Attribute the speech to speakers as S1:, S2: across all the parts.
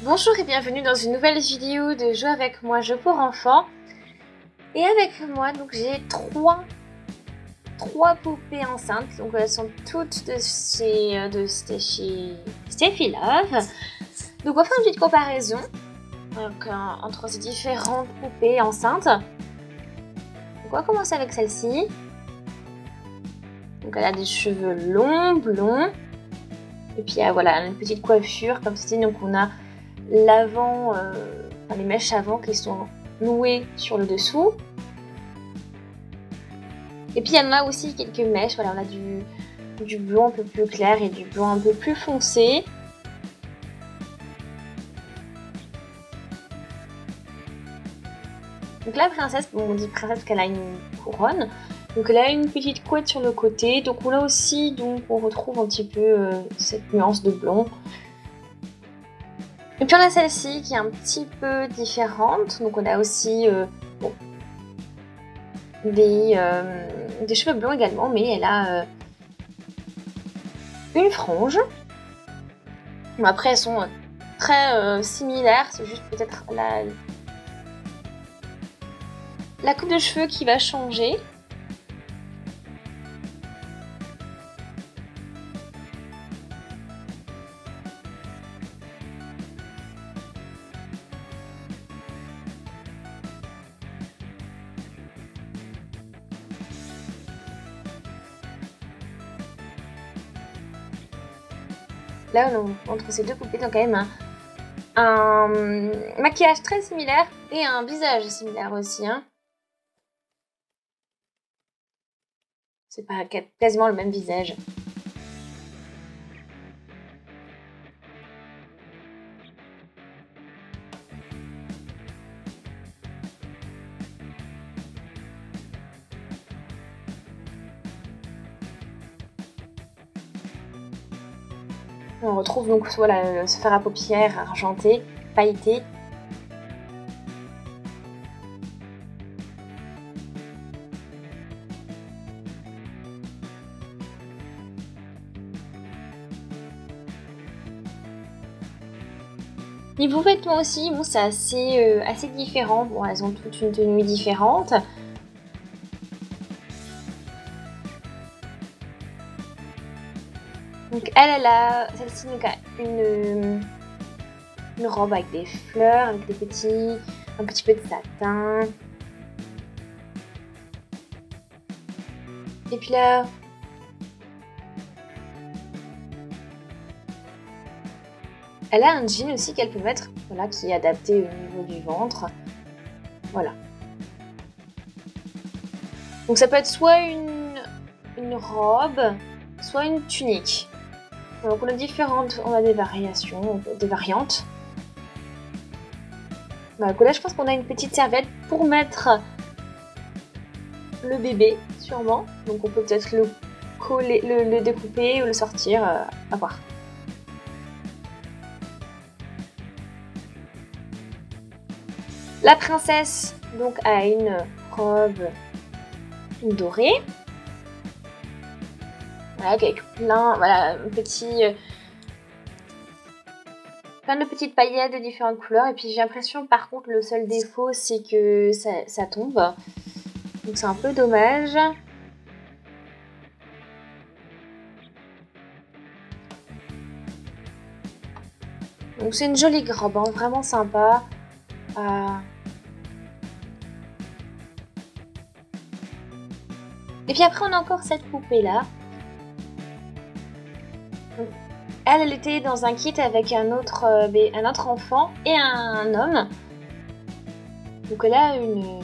S1: Bonjour et bienvenue dans une nouvelle vidéo de Jeux avec moi, Jeux pour enfants. Et avec moi, donc j'ai trois poupées enceintes. Donc elles sont toutes de chez Steffi Love. Donc on va faire une petite comparaison entre ces différentes poupées enceintes. Donc on va commencer avec celle-ci. Donc elle a des cheveux longs, blonds. Et puis voilà, une petite coiffure comme ceci. Donc on a l'avant, les mèches avant qui sont nouées sur le dessous. Et puis il y en a aussi quelques mèches. Voilà, on a du blond un peu plus clair et du blond un peu plus foncé. Donc la princesse, bon, on dit princesse parce qu'elle a une couronne. Donc elle a une petite couette sur le côté. Donc on a aussi, donc on retrouve un petit peu cette nuance de blond. Et puis on a celle-ci qui est un petit peu différente. Donc on a aussi des cheveux blonds également, mais elle a une frange. Bon, après elles sont très similaires, c'est juste peut-être la coupe de cheveux qui va changer. Là, entre ces deux poupées, il y a quand même un maquillage très similaire et un visage similaire aussi. Hein. C'est pas quasiment le même visage. On retrouve donc voilà, ce fard à paupières argenté, pailleté. Niveau vêtements aussi, bon, c'est assez différent. Bon, elles ont toutes une tenue différente. Donc elle a celle-ci une robe avec des fleurs, avec un petit peu de satin. Et puis là, elle a un jean aussi qu'elle peut mettre, voilà, qui est adapté au niveau du ventre. Voilà. Donc ça peut être soit une robe, soit une tunique. Donc on a des variations, des variantes. Bah, là je pense qu'on a une petite serviette pour mettre le bébé, sûrement. Donc on peut peut-être le coller, le découper ou le sortir, à voir. La princesse donc a une robe dorée. Voilà, avec plein de petites paillettes de différentes couleurs. Et puis j'ai l'impression, par contre, le seul défaut, c'est que ça tombe. Donc c'est un peu dommage. Donc c'est une jolie robe, hein, vraiment sympa. Et puis après, on a encore cette poupée-là. Elle était dans un kit avec un autre enfant et un homme. Donc elle a une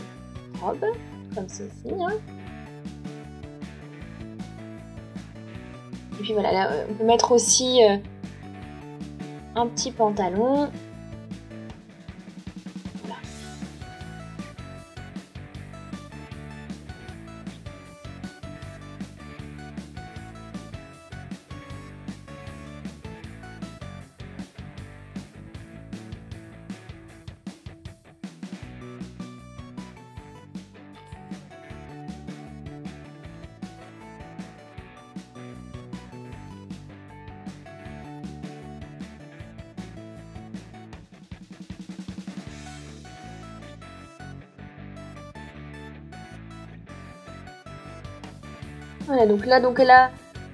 S1: robe, comme ceci. Hein. Et puis voilà, là, on peut mettre aussi un petit pantalon. Voilà. Voilà, donc elle a...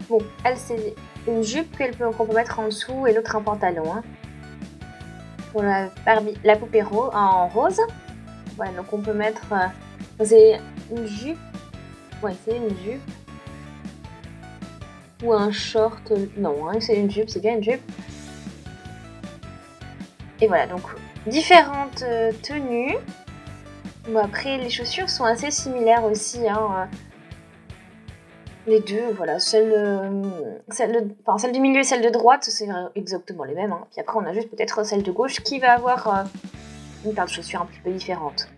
S1: Bon, elle, c'est une jupe qu'on peut mettre en dessous et l'autre un pantalon. Hein. Pour la poupée en rose. Voilà, donc on peut mettre... c'est une jupe. Ouais, c'est une jupe. Ou un short. Non, hein, c'est une jupe, c'est bien une jupe. Et voilà, donc différentes tenues. Bon, après, les chaussures sont assez similaires aussi. Hein, les deux, voilà. Celle du milieu et celle de droite, c'est exactement les mêmes. Hein. Puis après, on a juste peut-être celle de gauche qui va avoir une paire de chaussures un petit peu différente.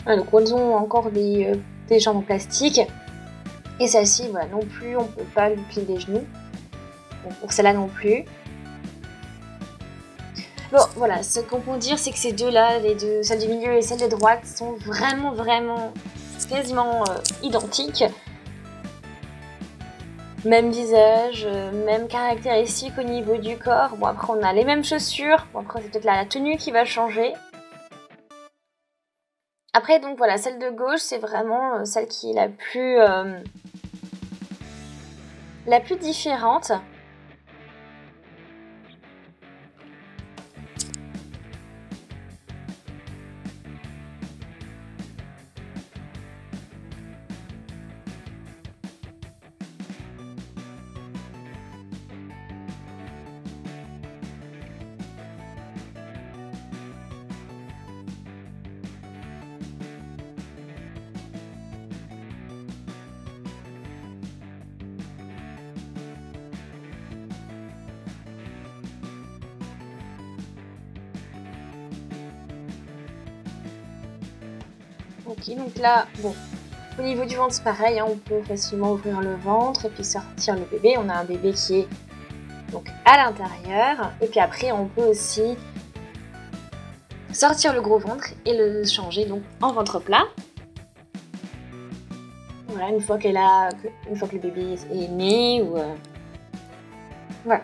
S1: Voilà, donc elles ont encore des jambes en plastique. Et celle-ci, voilà, non plus, on peut pas lui plier les genoux. Bon, pour celle-là non plus. Bon, voilà, ce qu'on peut dire, c'est que ces deux-là, les deux, celle du milieu et celle de droite, sont vraiment, quasiment identiques. Même visage, même caractéristiques au niveau du corps. Bon, après, on a les mêmes chaussures. Bon, après, c'est peut-être la tenue qui va changer. Après, donc voilà, celle de gauche, c'est vraiment celle qui est la plus différente. Ok, donc là, bon, au niveau du ventre, c'est pareil, hein, on peut facilement ouvrir le ventre et puis sortir le bébé. On a un bébé qui est donc à l'intérieur. Et puis après, on peut aussi sortir le gros ventre et le changer donc en ventre plat. Voilà, une fois que le bébé est né ou voilà.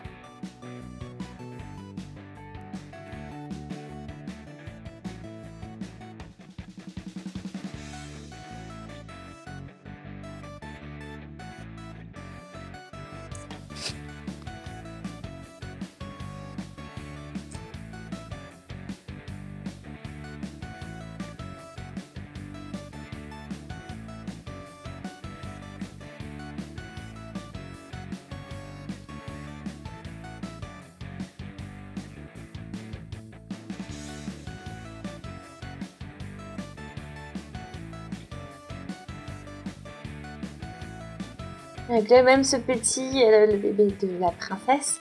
S1: Donc là, même ce petit, le bébé de la princesse,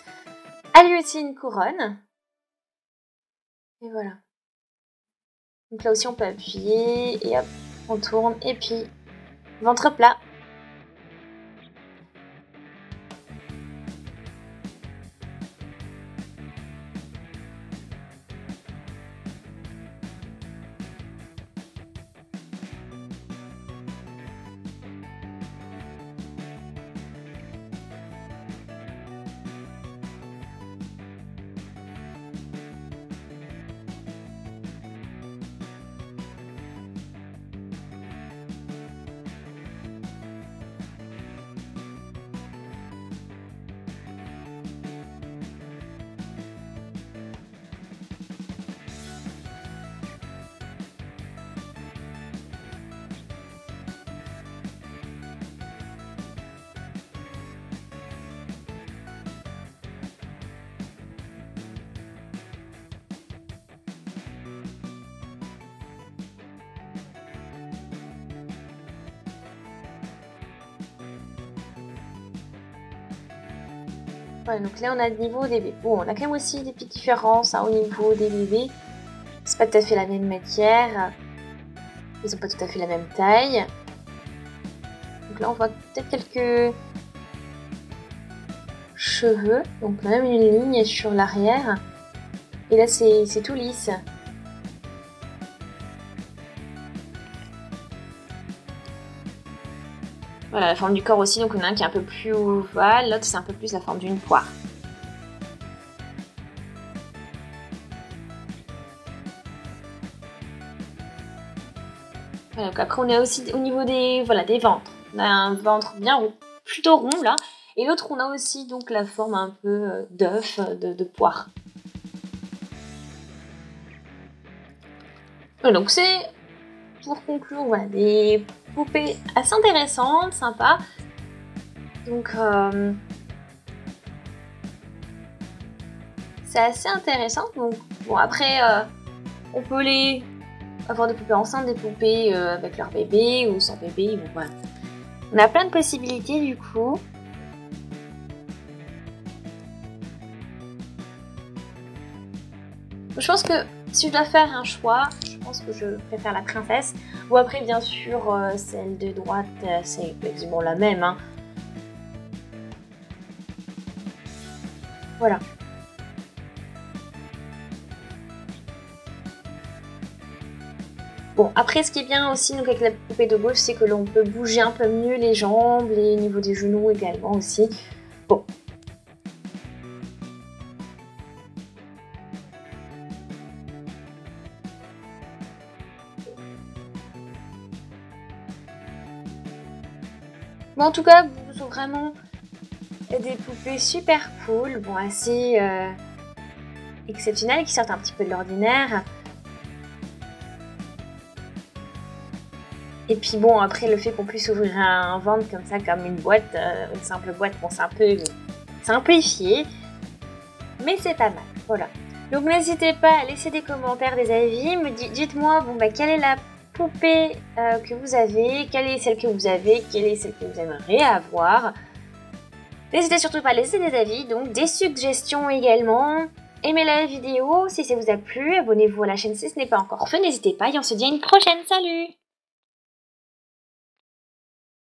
S1: a lui aussi une couronne. Et voilà. Donc là aussi, on peut appuyer et hop, on tourne et puis ventre plat. Voilà, donc là on a le niveau des bébés. Bon, on a quand même aussi des petites différences au niveau des bébés. C'est pas tout à fait la même matière. Ils ont pas tout à fait la même taille. Donc là on voit peut-être quelques cheveux. Donc même une ligne sur l'arrière. Et là c'est tout lisse. Voilà, la forme du corps aussi, donc on a un qui est un peu plus ovale, l'autre c'est un peu plus la forme d'une poire. Voilà, donc après on est aussi au niveau des ventres. On a un ventre bien rond, plutôt rond là, et l'autre on a aussi donc la forme un peu d'œuf, de poire. Voilà, donc c'est, pour conclure, voilà, des poupées assez intéressantes, sympas. Donc c'est assez intéressant. Donc bon, après on peut avoir des poupées enceintes, des poupées avec leur bébé ou sans bébé. Bon, voilà. On a plein de possibilités du coup. Je pense que si je dois faire un choix, je pense que je préfère la princesse. Ou après, bien sûr, celle de droite, c'est quasiment la même. Hein. Voilà. Bon, après, ce qui est bien aussi donc, avec la poupée de gauche, c'est que l'on peut bouger un peu mieux les jambes, les niveaux des genoux également aussi. Bon. Bon, en tout cas, vous sont vraiment des poupées super cool, bon, assez exceptionnelles, qui sortent un petit peu de l'ordinaire. Et puis bon, après le fait qu'on puisse ouvrir un ventre comme ça, comme une boîte, une simple boîte, bon c'est un peu effié, mais c'est pas mal, voilà. Donc n'hésitez pas à laisser des commentaires, des avis, dites-moi bon bah quelle est la poupée que vous avez, quelle est celle que vous avez, quelle est celle que vous aimeriez avoir. N'hésitez surtout pas à laisser des avis, donc des suggestions également. Aimez la vidéo si ça vous a plu, abonnez-vous à la chaîne si ce n'est pas encore fait, n'hésitez pas et on se dit à une prochaine, salut!